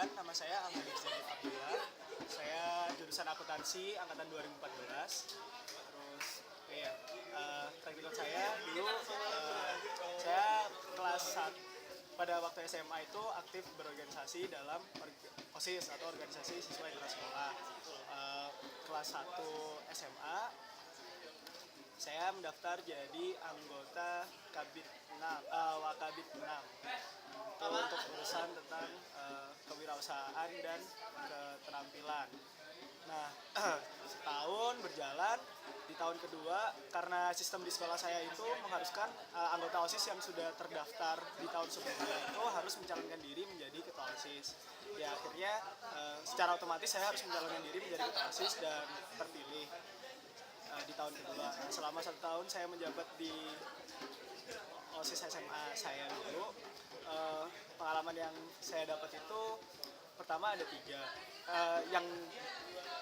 Perkenalkan, nama saya Ahmad Rizal Abdullah. Saya jurusan akuntansi angkatan 2014. Terus, track record saya dulu saya kelas 1 pada waktu SMA itu aktif berorganisasi dalam OSIS atau organisasi siswa di sekolah. Kelas 1 SMA saya mendaftar jadi anggota Kabit 6, Wakabit 6 itu untuk urusan tentang kewirausahaan dan keterampilan. Nah, setahun berjalan, di tahun kedua karena sistem di sekolah saya itu mengharuskan anggota OSIS yang sudah terdaftar di tahun sebelumnya itu harus mencalonkan diri menjadi ketua OSIS. Ya akhirnya secara otomatis saya harus mencalonkan diri menjadi ketua OSIS dan terpilih di tahun kedua. Nah, selama 1 tahun saya menjabat di OSIS SMA saya dulu. Pengalaman yang saya dapat itu pertama ada 3 yang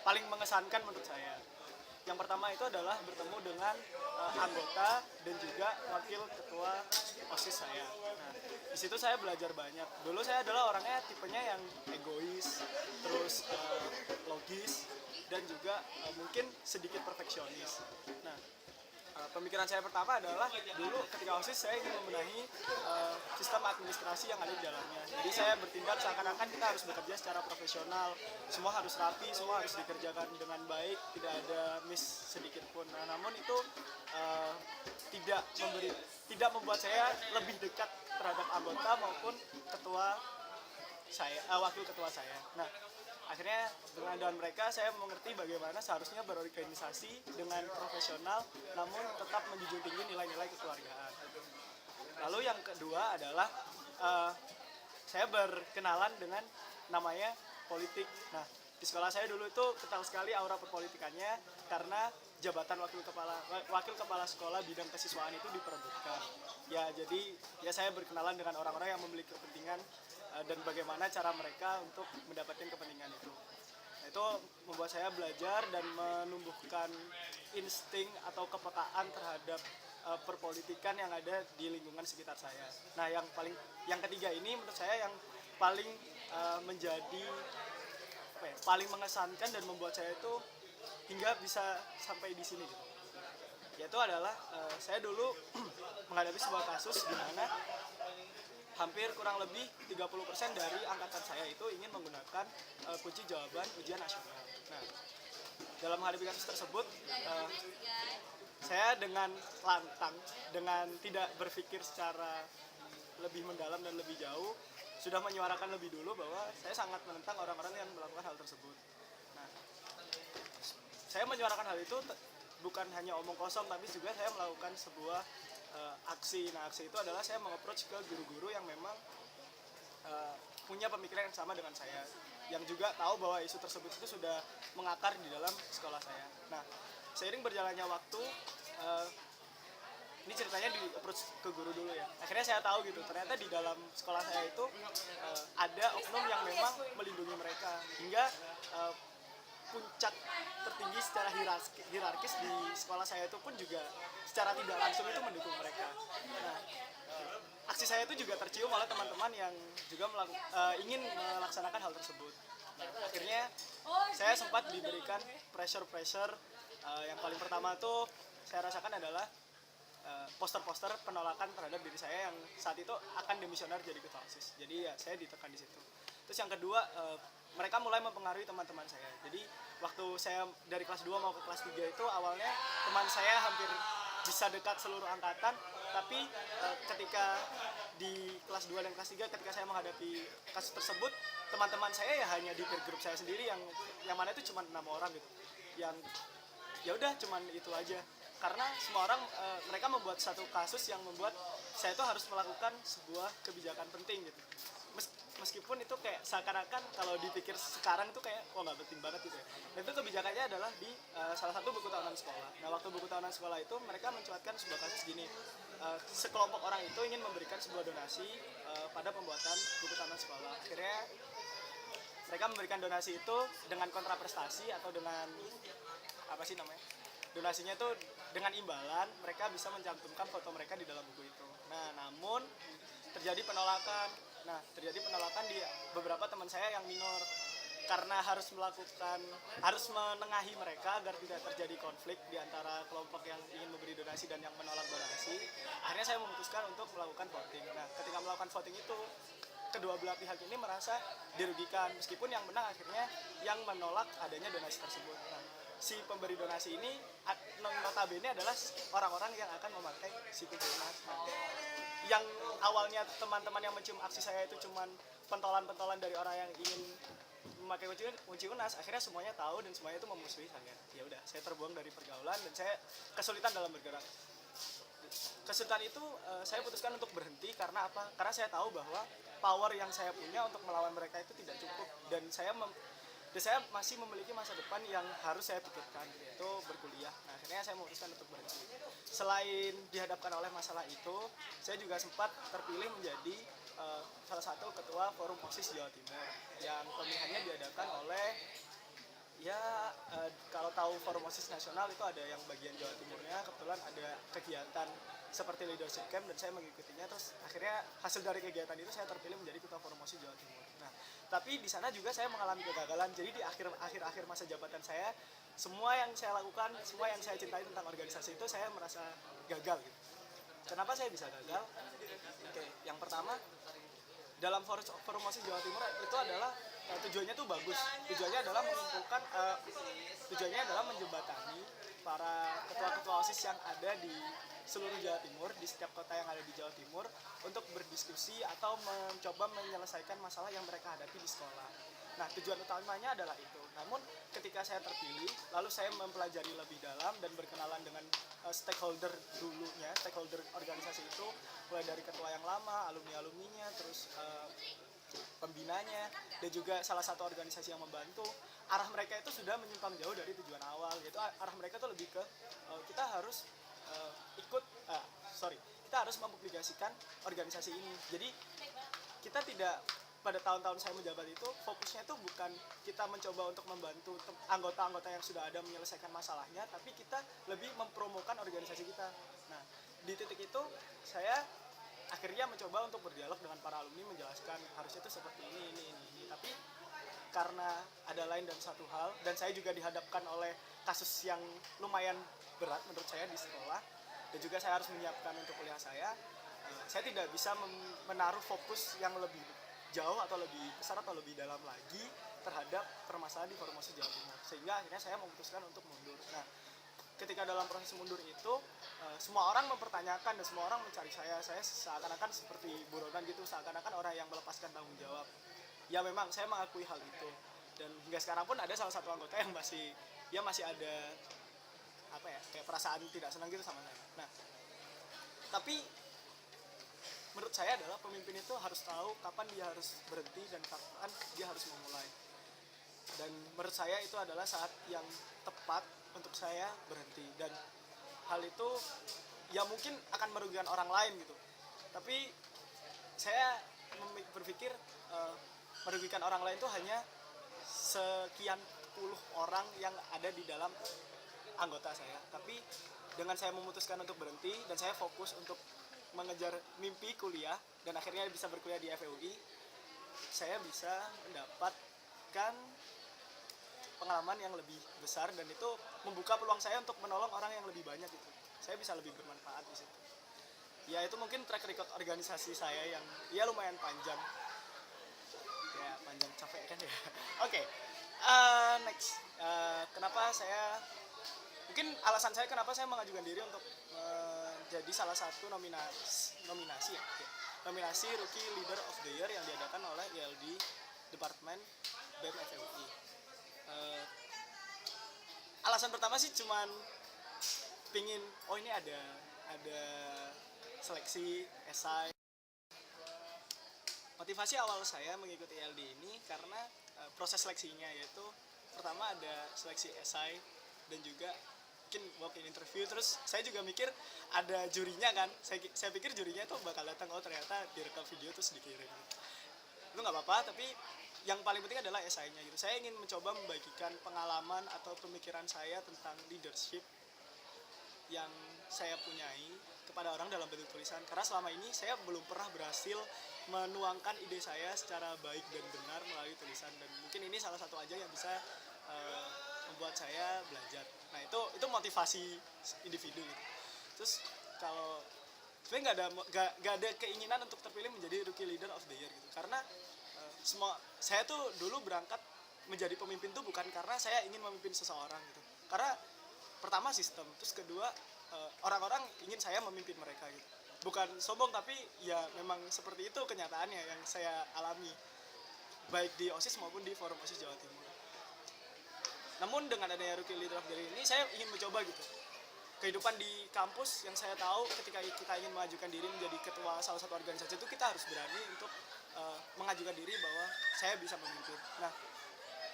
paling mengesankan menurut saya. Yang pertama itu adalah bertemu dengan anggota dan juga wakil ketua OSIS saya. Nah, di situ saya belajar banyak. Dulu saya adalah orangnya tipenya yang egois, terus logis, dan juga mungkin sedikit perfeksionis. Nah, pemikiran saya pertama adalah dulu ketika OSIS saya ingin membenahi sistem administrasi yang ada di dalamnya. Jadi saya bertindak seakan-akan kita harus bekerja secara profesional, semua harus rapi, semua harus dikerjakan dengan baik, tidak ada miss sedikit pun. Nah, namun itu tidak membuat saya lebih dekat terhadap anggota maupun ketua saya, wakil ketua saya. Nah, akhirnya dengan mereka saya mengerti bagaimana seharusnya berorganisasi dengan profesional namun tetap menjunjung tinggi nilai-nilai kekeluargaan. Lalu yang kedua adalah saya berkenalan dengan namanya politik. Nah, di sekolah saya dulu itu kental sekali aura perpolitikannya karena jabatan wakil kepala sekolah bidang kesiswaan itu diperebutkan. Ya, jadi ya saya berkenalan dengan orang-orang yang memiliki kepentingan dan bagaimana cara mereka untuk mendapatkan kepentingan itu. Nah, itu membuat saya belajar dan menumbuhkan insting atau kepekaan terhadap perpolitikan yang ada di lingkungan sekitar saya. Nah, yang ketiga ini menurut saya yang paling menjadi paling mengesankan dan membuat saya itu hingga bisa sampai di sini gitu. Yaitu adalah saya dulu menghadapi sebuah kasus di mana hampir kurang lebih 30% dari angkatan saya itu ingin menggunakan kunci jawaban ujian nasional. Nah, dalam menghadapi kasus tersebut, saya dengan lantang, dengan tidak berpikir secara lebih mendalam dan lebih jauh, sudah menyuarakan lebih dulu bahwa saya sangat menentang orang-orang yang melakukan hal tersebut. Nah, saya menyuarakan hal itu bukan hanya omong kosong, tapi juga saya melakukan sebuah aksi. Nah, aksi itu adalah saya meng-approach ke guru-guru yang memang punya pemikiran yang sama dengan saya, yang juga tahu bahwa isu tersebut itu sudah mengakar di dalam sekolah saya. Nah, seiring berjalannya waktu, ini ceritanya di-approach ke guru dulu ya. Akhirnya saya tahu gitu, ternyata di dalam sekolah saya itu ada oknum yang memang melindungi mereka, hingga puncak tertinggi secara hierarkis di sekolah saya itu pun juga secara tidak langsung itu mendukung mereka. Nah, aksi saya itu juga tercium oleh teman-teman yang juga ingin melaksanakan hal tersebut. Nah, akhirnya saya sempat diberikan pressure yang paling pertama tuh saya rasakan adalah poster-poster penolakan terhadap diri saya yang saat itu akan demisioner jadi ketua OSIS. Jadi ya saya ditekan di situ. Terus yang kedua, mereka mulai mempengaruhi teman-teman saya. Jadi waktu saya dari kelas 2 mau ke kelas 3 itu awalnya teman saya hampir bisa dekat seluruh angkatan, tapi ketika di kelas 2 dan kelas 3 ketika saya menghadapi kasus tersebut, teman-teman saya ya hanya di peer group saya sendiri yang mana itu cuma 6 orang gitu. Yang ya udah cuman itu aja. Karena semua orang mereka membuat satu kasus yang membuat saya itu harus melakukan sebuah kebijakan penting gitu. Meskipun itu kayak seakan-akan kalau dipikir sekarang itu kayak nggak penting banget gitu ya. Dan itu kebijakannya adalah di salah satu buku tahunan sekolah. Nah, waktu buku tahunan sekolah itu mereka mencuatkan sebuah kasus gini. Sekelompok orang itu ingin memberikan sebuah donasi pada pembuatan buku tahunan sekolah. Akhirnya mereka memberikan donasi itu dengan kontraprestasi atau dengan apa sih namanya? Donasinya itu dengan imbalan mereka bisa mencantumkan foto mereka di dalam buku itu. Nah, namun terjadi penolakan Nah, terjadi penolakan di beberapa teman saya yang minor karena harus menengahi mereka agar tidak terjadi konflik di antara kelompok yang ingin memberi donasi dan yang menolak donasi. Akhirnya saya memutuskan untuk melakukan voting. Nah, ketika melakukan voting itu kedua belah pihak ini merasa dirugikan, meskipun yang menang akhirnya yang menolak adanya donasi tersebut. Nah, si pemberi donasi ini notabene adalah orang-orang yang akan memakai si kunci lunas. Nah, yang awalnya teman-teman yang mencium aksi saya itu cuman pentolan-pentolan dari orang yang ingin memakai kunci unas, akhirnya semuanya tahu dan semuanya itu memusuhi saya. Ya udah, saya terbuang dari pergaulan dan saya kesulitan dalam bergerak. Kesulitan itu saya putuskan untuk berhenti karena apa? Karena saya tahu bahwa power yang saya punya untuk melawan mereka itu tidak cukup dan saya masih memiliki masa depan yang harus saya pikirkan, yaitu berkuliah. Nah, akhirnya saya memutuskan untuk berhenti. Selain dihadapkan oleh masalah itu, saya juga sempat terpilih menjadi salah satu ketua Forum OSIS Jawa Timur yang pemilihannya diadakan oleh kalau tahu Forum OSIS nasional itu ada yang bagian Jawa Timurnya, kebetulan ada kegiatan seperti leadership camp dan saya mengikutinya, terus akhirnya hasil dari kegiatan itu saya terpilih menjadi ketua Forum OSIS Jawa Timur. Nah, tapi di sana juga saya mengalami kegagalan. Jadi di akhir masa jabatan saya, semua yang saya lakukan, semua yang saya cintai tentang organisasi itu saya merasa gagal gitu. Kenapa saya bisa gagal? Oke, yang pertama, dalam Forum OSIS Jawa Timur itu adalah tujuannya tuh bagus. Tujuannya adalah tujuannya adalah menjembatani para ketua-ketua OSIS yang ada di seluruh Jawa Timur, di setiap kota yang ada di Jawa Timur, untuk berdiskusi atau mencoba menyelesaikan masalah yang mereka hadapi di sekolah. Nah, tujuan utamanya adalah itu. Namun ketika saya terpilih, lalu saya mempelajari lebih dalam dan berkenalan dengan stakeholder organisasi itu, mulai dari ketua yang lama, alumni-alumninya, terus pembinanya, dan juga salah satu organisasi yang membantu. Arah mereka itu sudah menyimpang jauh dari tujuan awal, yaitu arah mereka itu lebih ke kita harus kita harus mempublikasikan organisasi ini. Jadi kita tidak, pada tahun-tahun saya menjabat itu, fokusnya itu bukan kita mencoba untuk membantu anggota-anggota yang sudah ada menyelesaikan masalahnya, tapi kita lebih mempromokan organisasi kita. Nah, di titik itu saya akhirnya mencoba untuk berdialog dengan para alumni, menjelaskan harusnya itu seperti ini. Tapi karena ada lain dan satu hal, dan saya juga dihadapkan oleh kasus yang lumayan berat menurut saya di sekolah, dan juga saya harus menyiapkan untuk kuliah saya tidak bisa menaruh fokus yang lebih jauh atau lebih besar atau lebih dalam lagi terhadap permasalahan di Forum OSIS Jawa Timur, sehingga akhirnya saya memutuskan untuk mundur. Nah, ketika dalam proses mundur itu semua orang mempertanyakan dan semua orang mencari saya seakan-akan seperti buronan gitu, seakan-akan orang yang melepaskan tanggung jawab. Ya memang saya mengakui hal itu, dan hingga sekarang pun ada salah satu anggota yang masih ada kayak perasaan tidak senang gitu sama saya. Nah, tapi menurut saya adalah pemimpin itu harus tahu kapan dia harus berhenti dan kapan dia harus memulai. Dan menurut saya itu adalah saat yang tepat untuk saya berhenti, dan hal itu ya mungkin akan merugikan orang lain gitu. Tapi saya berpikir merugikan orang lain itu hanya sekian puluh orang yang ada di dalam anggota saya. Tapi dengan saya memutuskan untuk berhenti dan saya fokus untuk mengejar mimpi kuliah dan akhirnya bisa berkuliah di FEUI, saya bisa mendapatkan pengalaman yang lebih besar, dan itu membuka peluang saya untuk menolong orang yang lebih banyak gitu. Saya bisa lebih bermanfaat di situ. Ya, itu mungkin track record organisasi saya yang lumayan panjang. Ya, panjang capek kan ya. Oke. Next. Alasan saya kenapa saya mengajukan diri untuk menjadi salah satu nominasi Rookie Leader of the Year yang diadakan oleh ILD Departemen BEM FEUI. Alasan pertama sih cuman pingin, ini ada seleksi esai. Motivasi awal saya mengikuti ILD ini karena proses seleksinya, yaitu pertama ada seleksi esai dan juga mungkin walk-in interview. Terus saya juga mikir ada jurinya kan, saya pikir jurinya tuh bakal datang, ternyata direkam video terus dikirim. Itu nggak apa-apa, tapi yang paling penting adalah esainya gitu. Saya ingin mencoba membagikan pengalaman atau pemikiran saya tentang leadership yang saya punyai kepada orang dalam bentuk tulisan, karena selama ini saya belum pernah berhasil menuangkan ide saya secara baik dan benar melalui tulisan, dan mungkin ini salah satu aja yang bisa membuat saya belajar. Nah itu motivasi individu gitu. Terus kalau sebenarnya nggak ada keinginan untuk terpilih menjadi rookie leader of the year gitu, karena saya tuh dulu berangkat menjadi pemimpin tuh bukan karena saya ingin memimpin seseorang gitu, karena pertama sistem, terus kedua orang-orang ingin saya memimpin mereka gitu. Bukan sombong, tapi ya memang seperti itu kenyataannya yang saya alami baik di OSIS maupun di forum OSIS Jawa Timur. Namun dengan adanya Rookie Leader of the Year ini saya ingin mencoba gitu. Kehidupan di kampus yang saya tahu ketika kita ingin mengajukan diri menjadi ketua salah satu organisasi itu kita harus berani untuk mengajukan diri bahwa saya bisa memimpin. Nah,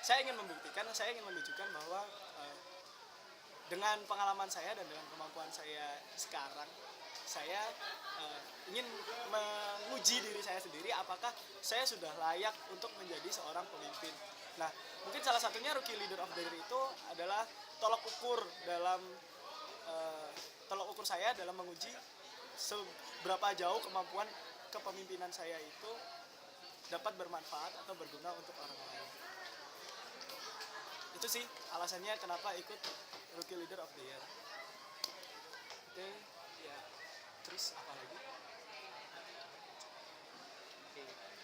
saya ingin membuktikan, saya ingin menunjukkan bahwa dengan pengalaman saya dan dengan kemampuan saya sekarang, saya ingin menguji diri saya sendiri apakah saya sudah layak untuk menjadi seorang pemimpin. Nah, mungkin salah satunya Rookie Leader of the Year itu adalah tolok ukur saya dalam menguji seberapa jauh kemampuan kepemimpinan saya itu dapat bermanfaat atau berguna untuk orang lain. Itu sih alasannya kenapa ikut Rookie Leader of the Year. Oke, ya. Terus apa lagi? Oke.